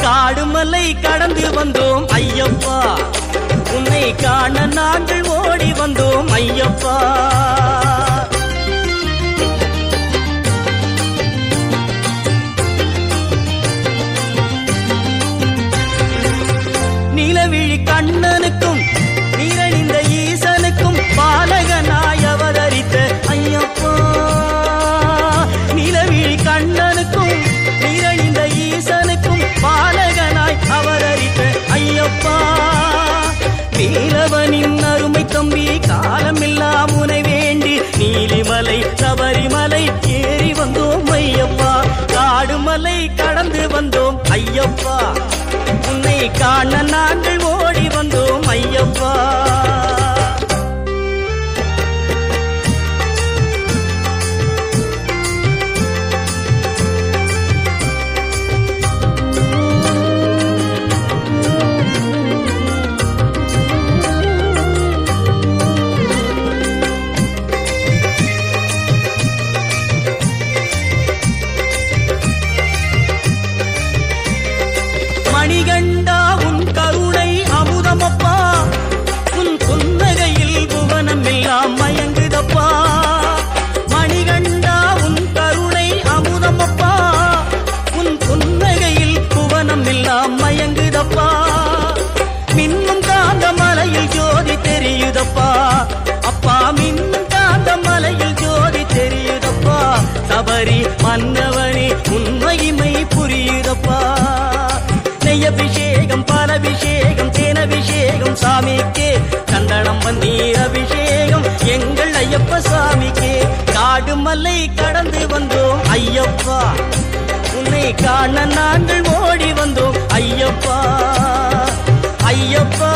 காடுமலை கடந்து வந்தோம் ஐயப்பா, உன்னை காண நாங்கள் ஓடி வந்தோம் ஐயப்பா. நிலவிழி கண்ணனுக்கும் நீரணிந்த ஈசனுக்கும் பாலகனாய் அவதரித்த ஐயப்பா. நிலவிழி கண்ணனுக்கும் நீரணிந்த ஈசனுக்கும் பாலகனாய் அவதரித்த ஐயப்பா. நீலவனின் அருமை தம்பி காலமெல்லாம் உனை வேண்டி நீலிமலை சபரிமலை ஏறி வந்தோம் ஐயப்பா. காடுமலை கடந்து வந்தோம் ஐயப்பா, உன்னை காண நாங்கள் ஓடி வந்தோம் ஐயப்பா. மணிகண்டா உன் கருணை அமுதமப்பா, உன் புன்னகையில் புவனம் எல்லாம் மயங்குதப்பா. மணிகண்டா உன் கருணை அமுதமப்பா, உன் புன்னகையில் புவனம் எல்லாம் மயங்குதப்பா. மின்னும் காந்த மலையில் ஜோதி தெரியுதப்பா அப்பா, மின்னும் காந்த மலையில் ஜோதி தெரியுதப்பா. சபரி மன்னவனே உன் மகிமை புரியுதப்பா. அபிஷேகம் பாலபிஷேகம் தேனபிஷேகம் சாமிக்கே, சந்தனம் பன்னீர் அபிஷேகம் எங்கள் ஐயப்ப சாமிக்கே. காடுமலை கடந்து வந்தோம் ஐயப்பா, உன்னை காண நாங்கள் ஓடி வந்தோம் ஐயப்பா. ஐயப்பா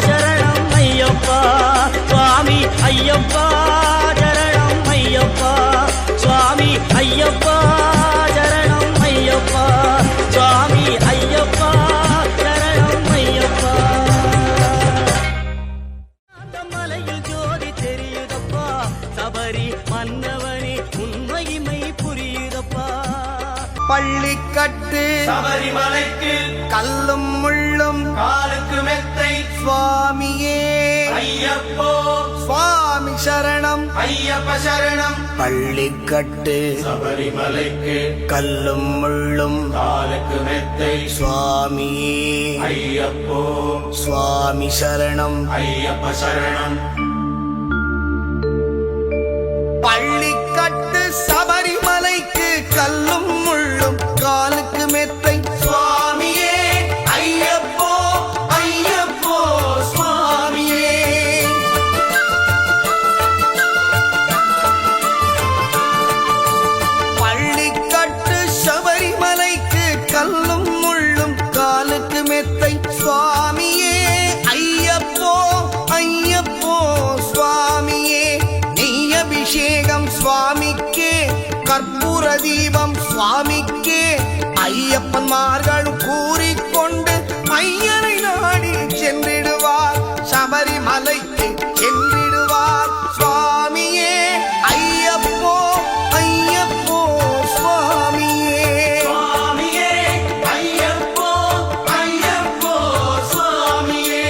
சரணம் ஐயப்பா சுவாமி, ஐயப்பா சரணம் ஐயப்பா சுவாமி, ஐயப்பா சரணம் ஐயப்பா சுவாமி, ஐயப்பா சரணம் ஐயப்பா. அந்த மலையில் ஜோதி தெரியுதப்பா, சபரி மன்னவனே உன் மகிமை புரியுதப்பா. பள்ளிக்கட்டு சபரிமலைக்கு கல்லும் முள்ளும் காலுக்கு மெத்தை சுவாமியே ஐயப்போ, சுவாமி சரணம் ஐயப்ப சரணம். பள்ளிக்கட்டு சபரிமலைக்கு கல்லும் முள்ளும் காலுக்கு மெத்தை சுவாமியே ஐயப்போ, சுவாமி சரணம் ஐயப்ப சரணம். பள்ளிக்கட்டு சபரிமலைக்கு கல்லும் முள்ளும் காலுக்கு மெத்தை சுவாமியே ஐயப்போ, ஐயப்போ சுவாமியே. பள்ளிக்கட்டு சபரிமலைக்கு கல்லும் முள்ளும் காலுக்கு மெத்தை சுவாமியே ஐயப்போ, ஐயப்போ சுவாமியே. நெய் அபிஷேகம் சுவாமிக்கே, கற்பூர தீபம் சுவாமிக்கே. ஐயப்பன்மார்களும் கூறிக்கொண்டு ஐயனை நாடி சென்றிடுவார், சபரிமலைக்கு சென்றிடுவார் சுவாமியே ஐயப்போ, ஐயப்போ சுவாமியே. சுவாமியே ஐயப்போ, ஐயப்போ சுவாமியே.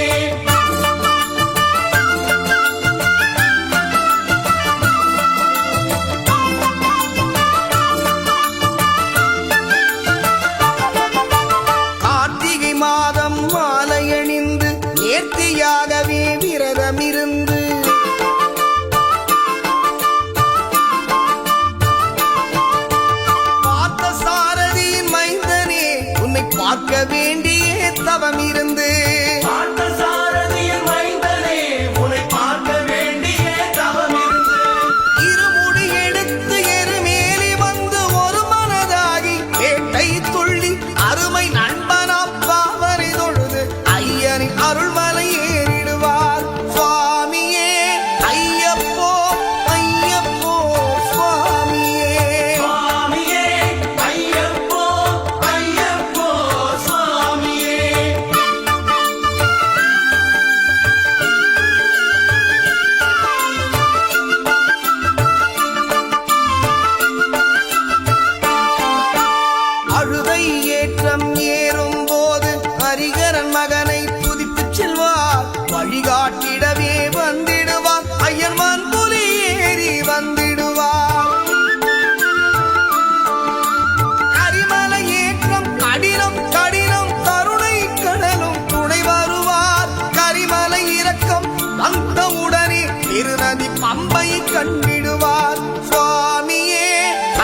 கண்டிடுவார் சுவாமியே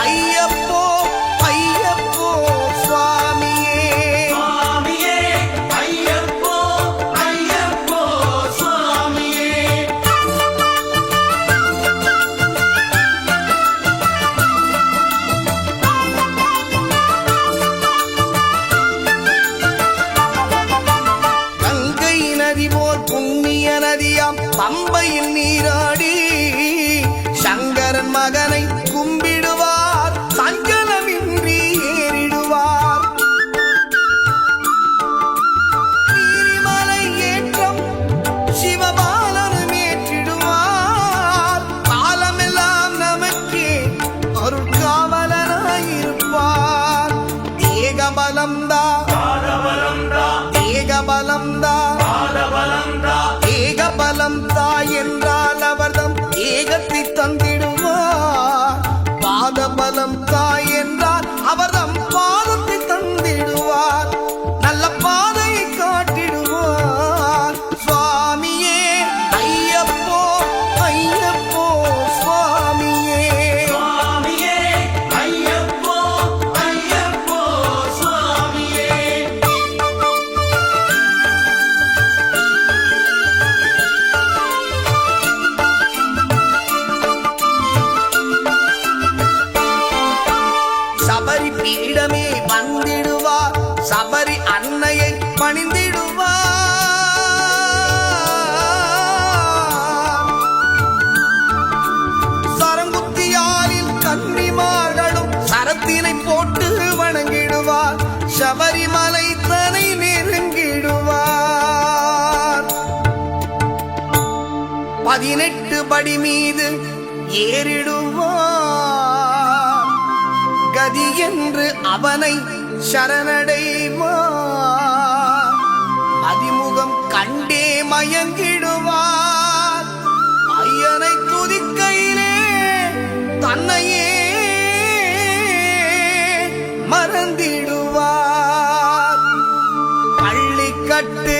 ஐயப்போ ஐயப்போ சுவாமியே சுவாமியே ஐயப்போ ஐயப்போ சுவாமியே கங்கை நதி போல் புண்ணிய நதியாம் பம்பையில் நீராடி சங்கரன் மகனை கும்பிடுவார் சஞ்சலமின்றி ஏறிடுவார் நீரிமலை ஏற்றம் சிவபாலனும் ஏற்றிடுவார் காலமெல்லாம் நமக்கே அருட்காவலனாயிருப்பார் ஏகபலம்தா ஏகபலம்தா ஏகபலம்தா என்றால் அவர்தம் ஏகத்தை தந்திடுவார் பாதபலம் தாய் என்றால் அவர்தம் பாதத்தை தந்திடுவார் நல்ல பாதையை காட்டிடுவார் சுவாமியே ஐயப்போ ஐயப்போ சுவாமியே சுவாமியே ஐயப்போ ஐயப்போ சுவாமியே சபரி பீடமே வந்திடுவார் சபரி அன்னையை பணிந்திடுவார் சரங்குத்தியாரில் கன்னிமார்களும் சரத்தினை போட்டு வணங்கிடுவார் சபரிமலை தனை நெருங்கிடுவார் 18 படி மீது ஏறிடுவார் கதி என்று அவனை சரணடைவார் அதிமுகம் கண்டே மயங்கிடுவார் ஐயனை துதிக்கையிலே தன்னையே மறந்திடுவார் பள்ளிக்கட்டு